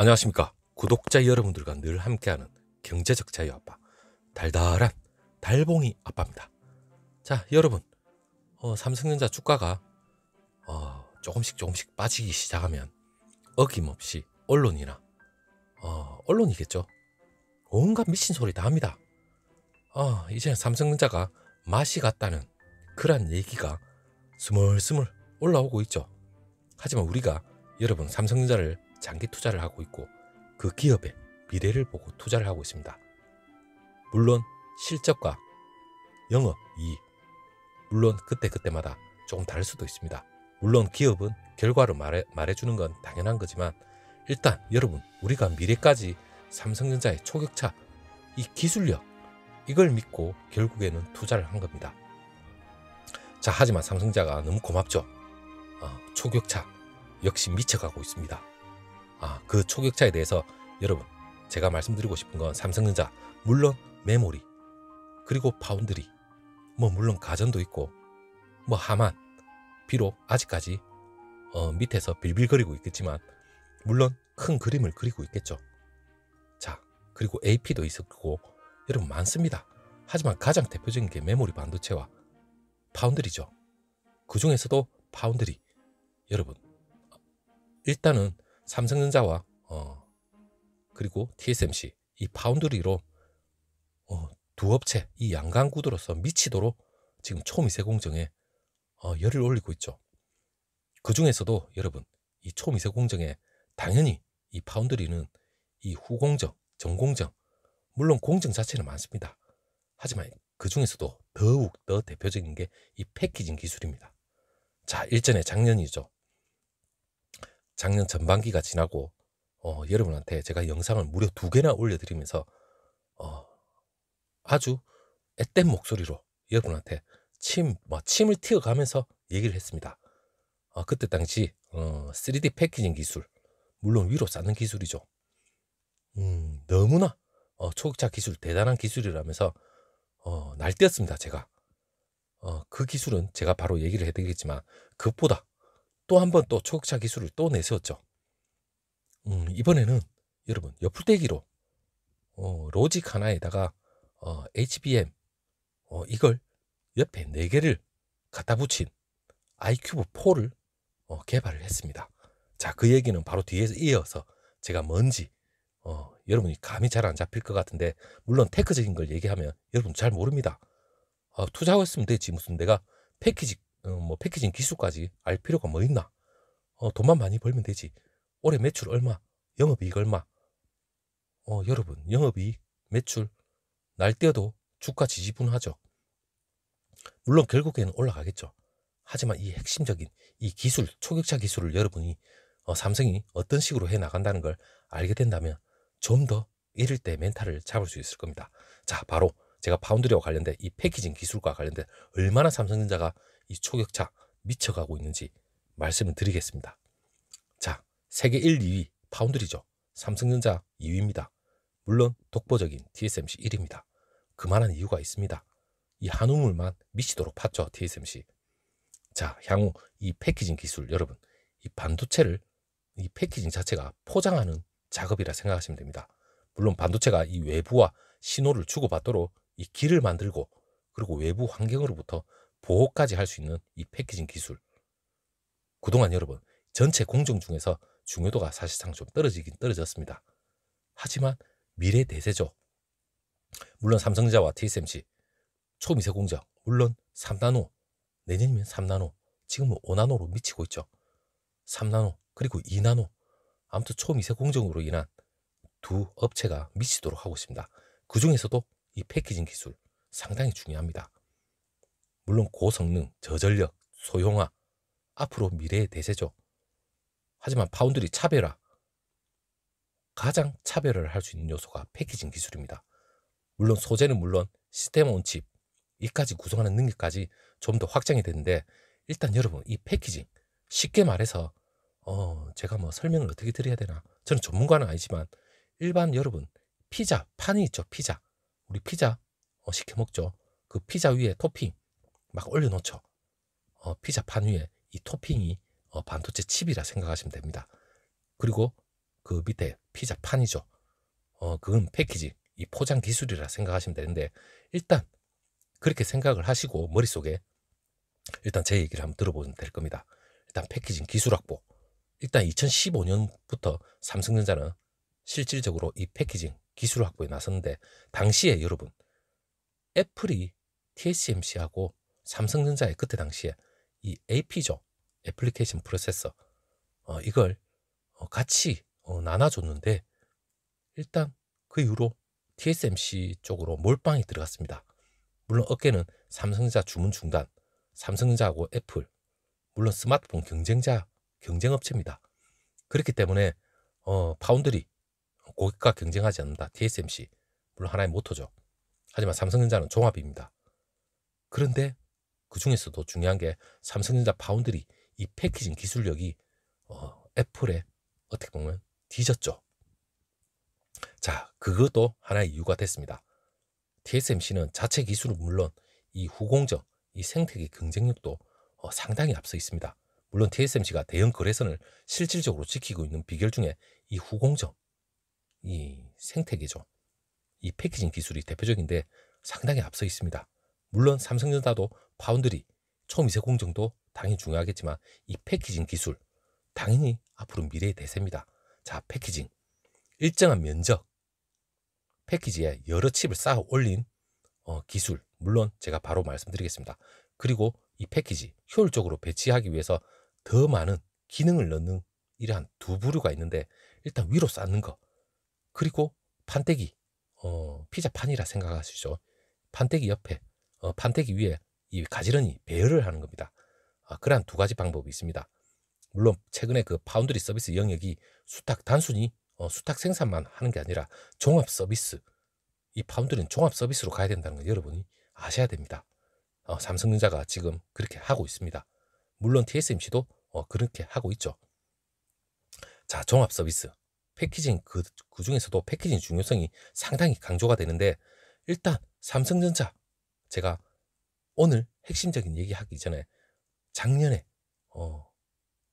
안녕하십니까. 구독자 여러분들과 늘 함께하는 경제적 자유 아빠, 달달한 달봉이 아빠입니다. 자, 여러분, 삼성전자 주가가 조금씩 빠지기 시작하면 어김없이 언론이나 언론이겠죠, 온갖 미친 소리 다 합니다. 이제는 삼성전자가 맛이 갔다는 그런 얘기가 스물스물 올라오고 있죠. 하지만 우리가 여러분 삼성전자를 장기 투자를 하고 있고 그 기업의 미래를 보고 투자를 하고 있습니다. 물론 실적과 영업 이익, 물론 그때마다 조금 다를 수도 있습니다. 물론 기업은 결과를 말해주는 건 당연한 거지만 일단 여러분, 우리가 미래까지 삼성전자의 초격차, 이 기술력, 이걸 믿고 결국에는 투자를 한 겁니다. 자, 하지만 삼성전자가 너무 고맙죠. 초격차 역시 미쳐가고 있습니다. 그 초격차에 대해서 여러분, 제가 말씀드리고 싶은 건 삼성전자, 물론 메모리, 그리고 파운드리, 물론 가전도 있고 하만, 비록 아직까지 밑에서 빌빌거리고 있겠지만 물론 큰 그림을 그리고 있겠죠. 자, 그리고 AP도 있었고 여러분 많습니다. 하지만 가장 대표적인 게 메모리 반도체와 파운드리죠. 그 중에서도 파운드리, 여러분 일단은 삼성전자와 그리고 TSMC, 이 파운드리로 두 업체, 이 양강 구도로서 미치도록 지금 초미세 공정에 열을 올리고 있죠. 그 중에서도 여러분, 이 초미세 공정에 당연히 이 파운드리는 이 후공정, 전공정, 물론 공정 자체는 많습니다. 하지만 그 중에서도 더욱 더 대표적인 게 이 패키징 기술입니다. 자, 일전에 작년이죠. 작년 전반기가 지나고 여러분한테 제가 영상을 무려 2개나 올려드리면서 아주 앳된 목소리로 여러분한테 침을 튀어가면서 얘기를 했습니다. 그때 당시 3D 패키징 기술, 물론 위로 쌓는 기술이죠. 너무나 초격차 기술, 대단한 기술이라면서 날뛰었습니다. 제가 그 기술은 제가 바로 얘기를 해드리겠지만 그것보다 또 한 번 또 초격차 기술을 또 내세웠죠. 이번에는 여러분 옆풀떼기로 로직 하나에다가 HBM 이걸 옆에 4개를 갖다 붙인 iCUBE4를 개발을 했습니다. 자, 그 얘기는 바로 뒤에서 이어서 제가 뭔지 여러분이 감이 잘 안 잡힐 것 같은데, 물론 테크적인 걸 얘기하면 여러분 잘 모릅니다. 투자하고 있으면 되지 무슨 내가 패키징 기술까지 알 필요가 뭐 있나. 돈만 많이 벌면 되지. 올해 매출 얼마, 영업이익 얼마. 여러분, 영업이익, 매출 날뛰어도 주가 지지분하죠. 물론 결국에는 올라가겠죠. 하지만 이 핵심적인 이 기술, 초격차 기술을 여러분이 삼성이 어떤 식으로 해 나간다는 걸 알게 된다면 좀 더 이럴 때 멘탈을 잡을 수 있을 겁니다. 자, 바로 제가 파운드리와 관련된 이 패키징 기술과 관련된 얼마나 삼성전자가 이 초격차 미쳐가고 있는지 말씀을 드리겠습니다. 자, 세계 1, 2위 파운드리죠. 삼성전자 2위입니다. 물론 독보적인 TSMC 1위입니다. 그만한 이유가 있습니다. 이 한 우물만 미치도록 팠죠, TSMC. 자, 향후 이 패키징 기술, 여러분, 이 반도체를, 이 패키징 자체가 포장하는 작업이라 생각하시면 됩니다. 물론 반도체가 이 외부와 신호를 주고받도록 이 길을 만들고, 그리고 외부 환경으로부터 보호까지 할 수 있는 이 패키징 기술, 그동안 여러분 전체 공정 중에서 중요도가 사실상 좀 떨어지긴 떨어졌습니다. 하지만 미래 대세죠. 물론 삼성전자와 TSMC 초미세 공정, 물론 3나노, 내년이면 3나노, 지금은 5나노로 미치고 있죠. 3나노 그리고 2나노, 아무튼 초미세 공정으로 인한 두 업체가 미치도록 하고 있습니다. 그 중에서도 이 패키징 기술 상당히 중요합니다. 물론 고성능, 저전력, 소형화, 앞으로 미래의 대세죠. 하지만 파운드리 차별화, 가장 차별화를 할 수 있는 요소가 패키징 기술입니다. 물론 소재는 물론 시스템 온 칩, 이까지 구성하는 능력까지 좀 더 확장이 되는데, 일단 여러분 이 패키징, 쉽게 말해서 제가 설명을 어떻게 드려야 되나, 저는 전문가는 아니지만 일반 여러분 피자 판이 있죠. 피자, 우리 피자 시켜 먹죠. 그 피자 위에 토핑 막 올려놓죠. 피자 판 위에 이 토핑이 반도체 칩이라 생각하시면 됩니다. 그리고 그 밑에 피자 판이죠. 그건 패키지, 이 포장 기술이라 생각하시면 되는데, 일단 그렇게 생각을 하시고 머릿속에 일단 제 얘기를 한번 들어보면 될 겁니다. 일단 패키징 기술 확보. 일단 2015년부터 삼성전자는 실질적으로 이 패키징 기술 확보에 나섰는데, 당시에 여러분 애플이 TSMC하고 삼성전자의 그때 당시에 이 AP죠. 애플리케이션 프로세서. 이걸 같이 나눠줬는데, 일단 그 이후로 TSMC 쪽으로 몰빵이 들어갔습니다. 물론 어깨는 삼성전자 주문 중단, 삼성전자하고 애플, 물론 스마트폰 경쟁업체입니다. 그렇기 때문에 파운드리, 고객과 경쟁하지 않는다. TSMC, 물론 하나의 모토죠. 하지만 삼성전자는 종합입니다. 그런데 그 중에서도 중요한 게 삼성전자 파운드리 이 패키징 기술력이 애플에 어떻게 보면 뒤졌죠. 자, 그것도 하나의 이유가 됐습니다. TSMC는 자체 기술은 물론 이 후공정, 이 생태계 경쟁력도 상당히 앞서 있습니다. 물론 TSMC가 대형 거래선을 실질적으로 지키고 있는 비결 중에 이 후공정, 이 생태계죠. 이 패키징 기술이 대표적인데 상당히 앞서 있습니다. 물론 삼성전자도 파운드리, 초미세 공정도 당연히 중요하겠지만 이 패키징 기술, 당연히 앞으로 미래의 대세입니다. 자, 패키징. 일정한 면적, 패키지에 여러 칩을 쌓아 올린 기술, 물론 제가 바로 말씀드리겠습니다. 그리고 이 패키지 효율적으로 배치하기 위해서 더 많은 기능을 넣는 이러한 두 부류가 있는데, 일단 위로 쌓는 거, 그리고 판때기, 피자 판이라 생각하시죠. 판때기 옆에, 판때기 위에 이 가지런히 배열을 하는 겁니다. 그러한 두 가지 방법이 있습니다. 물론 최근에 그 파운드리 서비스 영역이 단순히 수탁 생산만 하는 게 아니라 종합 서비스, 이 파운드리는 종합 서비스로 가야 된다는 걸 여러분이 아셔야 됩니다. 삼성전자가 지금 그렇게 하고 있습니다. 물론 TSMC도 그렇게 하고 있죠. 자, 종합 서비스. 패키징 그 중에서도 패키징 중요성이 상당히 강조가 되는데, 일단 삼성전자, 제가 오늘 핵심적인 얘기하기 전에 작년에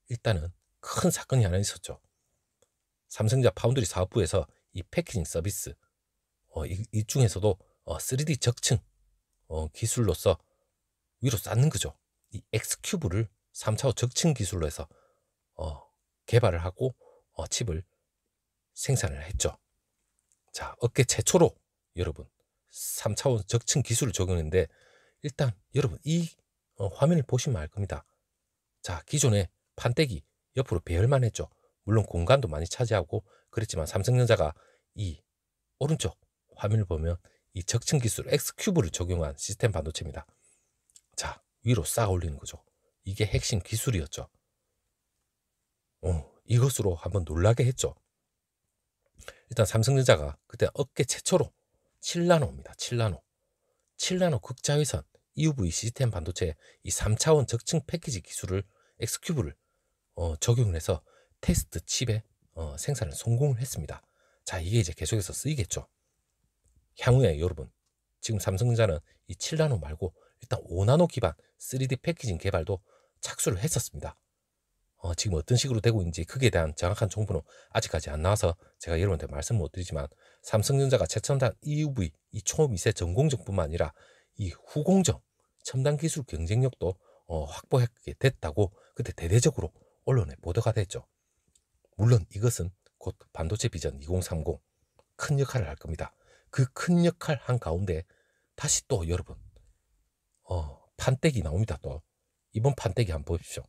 일단은 큰 사건이 하나 있었죠. 삼성전자 파운드리 사업부에서 이 패키징 서비스, 이 중에서도 3D 적층 기술로서 위로 쌓는 거죠. 이 X큐브를 3차원 적층 기술로 해서 개발을 하고 칩을 생산을 했죠. 자, 업계 최초로 여러분 3차원 적층 기술을 적용했는데, 일단 여러분 이 화면을 보시면 알 겁니다. 자, 기존에 판때기 옆으로 배열만 했죠. 물론 공간도 많이 차지하고 그랬지만 삼성전자가 이 오른쪽 화면을 보면 이 적층 기술 X큐브를 적용한 시스템 반도체입니다. 자, 위로 쌓아 올리는 거죠. 이게 핵심 기술이었죠. 이것으로 한번 놀라게 했죠. 일단 삼성전자가 그때 업계 최초로 7나노입니다. 7나노 극자회선 EUV 시스템 반도체 이 3차원 적층 패키지 기술을 X큐브를 적용을 해서 테스트 칩의 생산을 성공을 했습니다. 자, 이게 이제 계속해서 쓰이겠죠. 향후에 여러분, 지금 삼성전자는 이 7나노 말고 일단 5나노 기반 3D 패키징 개발도 착수를 했었습니다. 지금 어떤 식으로 되고 있는지 그에 대한 정확한 정보는 아직까지 안 나와서 제가 여러분한테 말씀 못 드리지만, 삼성전자가 최첨단 EUV 이 초미세 전공정뿐만 아니라 이 후공정 첨단 기술 경쟁력도 확보하게 됐다고 그때 대대적으로 언론에 보도가 됐죠. 물론 이것은 곧 반도체 비전 2030 큰 역할을 할 겁니다. 그 큰 역할 한 가운데 다시 또 여러분 판때기 나옵니다. 또 이번 판때기 한번 보십시오.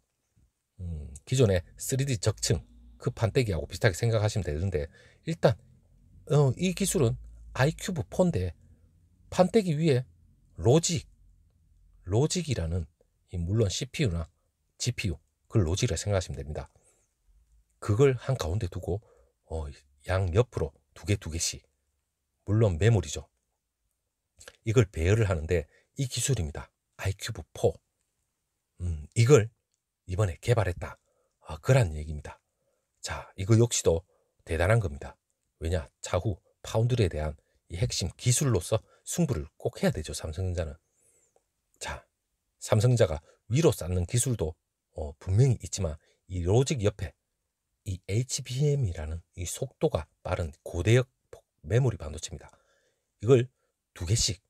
기존의 3D 적층 그 판때기하고 비슷하게 생각하시면 되는데, 일단 이 기술은 아이큐브 4인데 판때기 위에 로직이라는 물론 CPU나 GPU 그 로직이라 생각하시면 됩니다. 그걸 한 가운데 두고 양 옆으로 두 개씩, 물론 메모리죠. 이걸 배열을 하는데 이 기술입니다. 아이큐브 4. 이걸 이번에 개발했다. 그란 얘기입니다. 자, 이거 역시도 대단한 겁니다. 왜냐, 차후 파운드리에 대한 이 핵심 기술로서 승부를 꼭 해야 되죠, 삼성전자는. 자, 삼성전자가 위로 쌓는 기술도 분명히 있지만 이 로직 옆에 이 HBM이라는 이 속도가 빠른 고대역 메모리 반도체입니다. 이걸 2개씩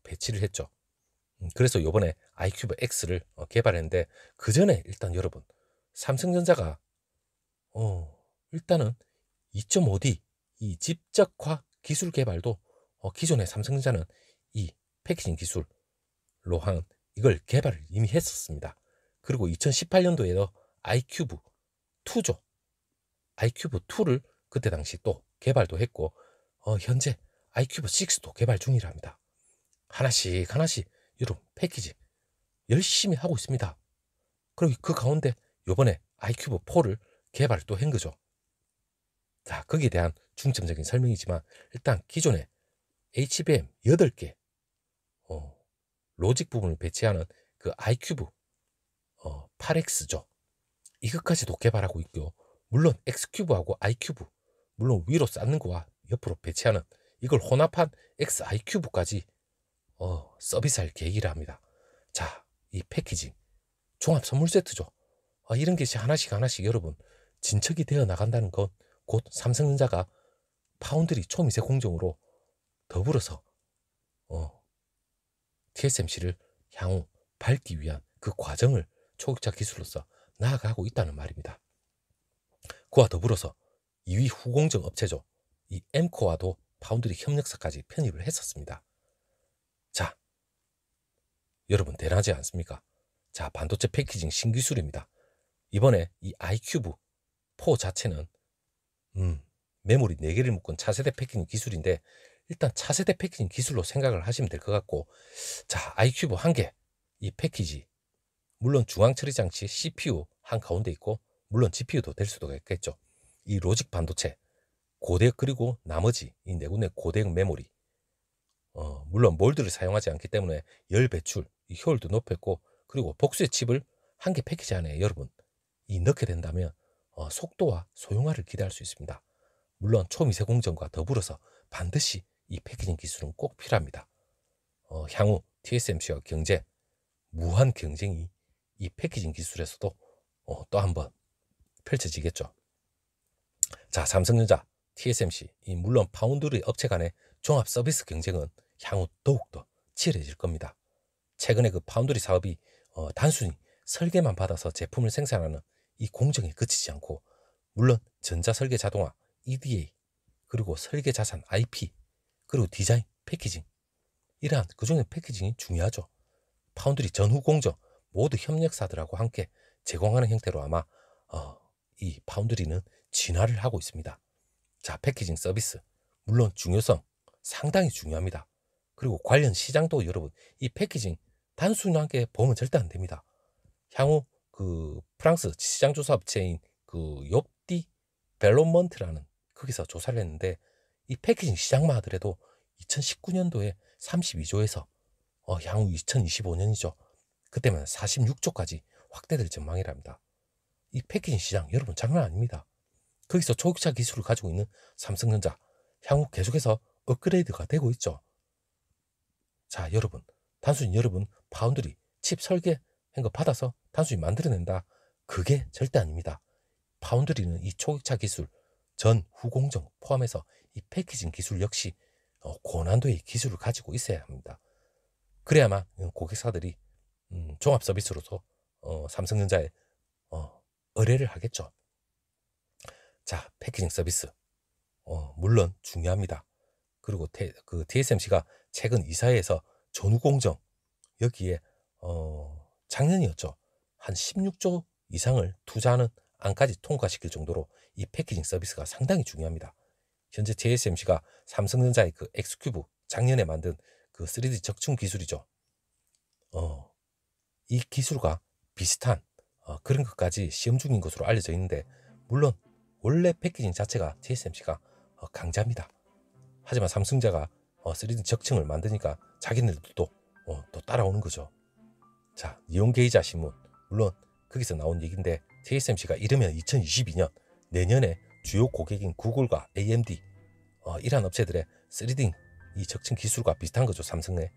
배치를 했죠. 그래서 요번에 아이큐브 X를 개발했는데, 그 전에 일단 여러분, 삼성전자가 일단은 2.5D 이 집적화 기술 개발도 기존의 삼성전자는 이 패키징 기술로 한 이걸 개발을 이미 했었습니다. 그리고 2018년도에도 아이큐브 2죠. 아이큐브 2를 그때 당시 또 개발도 했고, 현재 아이큐브 6도 개발 중이랍니다. 하나씩 여러분 패키지 열심히 하고 있습니다. 그리고 그 가운데 요번에 아이큐브 4를 개발 또 한 거죠. 자, 거기에 대한 중점적인 설명이지만, 일단 기존에 HBM 8개 로직 부분을 배치하는 그 아이큐브 8X죠. 이것까지도 개발하고 있고요. 물론 X큐브하고 아이큐브, 물론 위로 쌓는 거와 옆으로 배치하는 이걸 혼합한 X아이큐브까지 서비스할 계획이라 합니다. 자, 이 패키징 종합 선물 세트죠. 이런 게 하나씩 여러분 진척이 되어 나간다는 건 곧 삼성전자가 파운드리 초미세 공정으로 더불어서 TSMC를 향후 밟기 위한 그 과정을 초격차 기술로서 나아가고 있다는 말입니다. 그와 더불어서 2위 후공정 업체죠. 이 엠코와도 파운드리 협력사까지 편입을 했었습니다. 자, 여러분 대단하지 않습니까? 자, 반도체 패키징 신기술입니다. 이번에 이 아이큐브 4 자체는 메모리 4개를 묶은 차세대 패키징 기술인데, 일단 차세대 패키징 기술로 생각을 하시면 될 것 같고, 자, 아이큐브 1개 이 패키지, 물론 중앙 처리 장치 CPU 한 가운데 있고, 물론 GPU도 될 수도 있겠죠. 이 로직 반도체 고대역, 그리고 나머지 이 4군데 고대역 메모리, 물론 몰드를 사용하지 않기 때문에 열 배출 이 효율도 높였고, 그리고 복수의 칩을 1개 패키지 안에 여러분 이 넣게 된다면 속도와 소형화를 기대할 수 있습니다. 물론 초미세 공정과 더불어서 반드시 이 패키징 기술은 꼭 필요합니다. 향후 TSMC와 무한 경쟁이 이 패키징 기술에서도 또 한번 펼쳐지겠죠. 자, 삼성전자, TSMC, 물론 파운드리 업체 간의 종합 서비스 경쟁은 향후 더욱더 치열해질 겁니다. 최근에 그 파운드리 사업이 단순히 설계만 받아서 제품을 생산하는 이 공정에 그치지 않고, 물론 전자설계 자동화, EDA, 그리고 설계 자산 IP, 그리고 디자인, 패키징, 이러한 그중에 패키징이 중요하죠. 파운드리 전후 공정 모두 협력사들하고 함께 제공하는 형태로 아마 이 파운드리는 진화를 하고 있습니다. 자, 패키징 서비스 물론 중요성 상당히 중요합니다. 그리고 관련 시장도 여러분 이 패키징 단순하게 보면 절대 안 됩니다. 향후 그 프랑스 시장조사 업체인 그 욥디 벨로먼트라는 거기서 조사를 했는데, 이 패키징 시장만 하더라도 2019년도에 32조에서 향후 2025년이죠. 그때면 46조까지 확대될 전망이랍니다. 이 패키징 시장 여러분 장난 아닙니다. 거기서 초격차 기술을 가지고 있는 삼성전자 향후 계속해서 업그레이드가 되고 있죠. 자, 여러분 단순히 여러분 파운드리 칩 설계한 거 받아서 단순히 만들어낸다, 그게 절대 아닙니다. 파운드리는 이 초격차 기술 전 후공정 포함해서 이 패키징 기술 역시 고난도의 기술을 가지고 있어야 합니다. 그래야만 고객사들이 종합 서비스로서 삼성전자에 의뢰를 하겠죠. 자, 패키징 서비스 물론 중요합니다. 그리고 TSMC가 최근 이사회에서 전후공정 여기에 작년이었죠. 한 16조 이상을 투자하는 안까지 통과시킬 정도로 이 패키징 서비스가 상당히 중요합니다. 현재 TSMC가 삼성전자의 그 X큐브 작년에 만든 그 3D 적층 기술이죠. 이 기술과 비슷한 그런 것까지 시험 중인 것으로 알려져 있는데, 물론 원래 패키징 자체가 TSMC가 강자입니다. 하지만 삼성전자가 3D 적층을 만드니까 자기네들도 또 따라오는 거죠. 자, 니온 게이자 신문 물론 거기서 나온 얘기인데, TSMC가 이르면 2022년 내년에 주요 고객인 구글과 AMD 이러한 업체들의 3D 이 적층 기술과 비슷한 거죠. 삼성의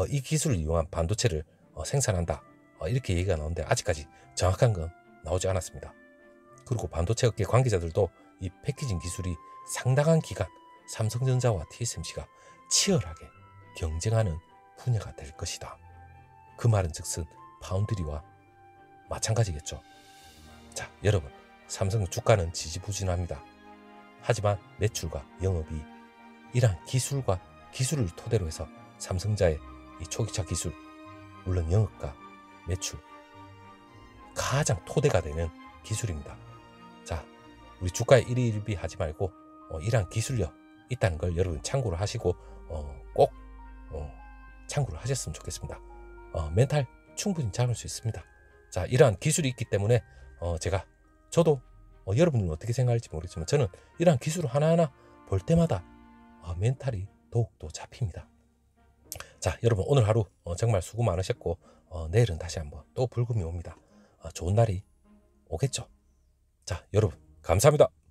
이 기술을 이용한 반도체를 생산한다, 이렇게 얘기가 나오는데 아직까지 정확한 건 나오지 않았습니다. 그리고 반도체 업계 관계자들도 이 패키징 기술이 상당한 기간 삼성전자와 TSMC가 치열하게 경쟁하는 분야가 될 것이다. 그 말은 즉슨 파운드리와 마찬가지겠죠. 자, 여러분, 삼성 주가는 지지부진합니다. 하지만 매출과 영업이 이러한 기술을 토대로 해서 삼성자의 이 초기차 기술, 물론 영업과 매출 가장 토대가 되는 기술입니다. 자, 우리 주가에 일희일비 하지 말고 이러한 기술력 있다는 걸 여러분 참고를 하시고 꼭 참고를 하셨으면 좋겠습니다. 멘탈 충분히 잡을 수 있습니다. 자, 이러한 기술이 있기 때문에 저도 여러분은 어떻게 생각할지 모르겠지만 저는 이러한 기술을 하나하나 볼 때마다 멘탈이 더욱더 잡힙니다. 자, 여러분 오늘 하루 정말 수고 많으셨고 내일은 다시 한번 또 불금이 옵니다. 좋은 날이 오겠죠. 자, 여러분 감사합니다.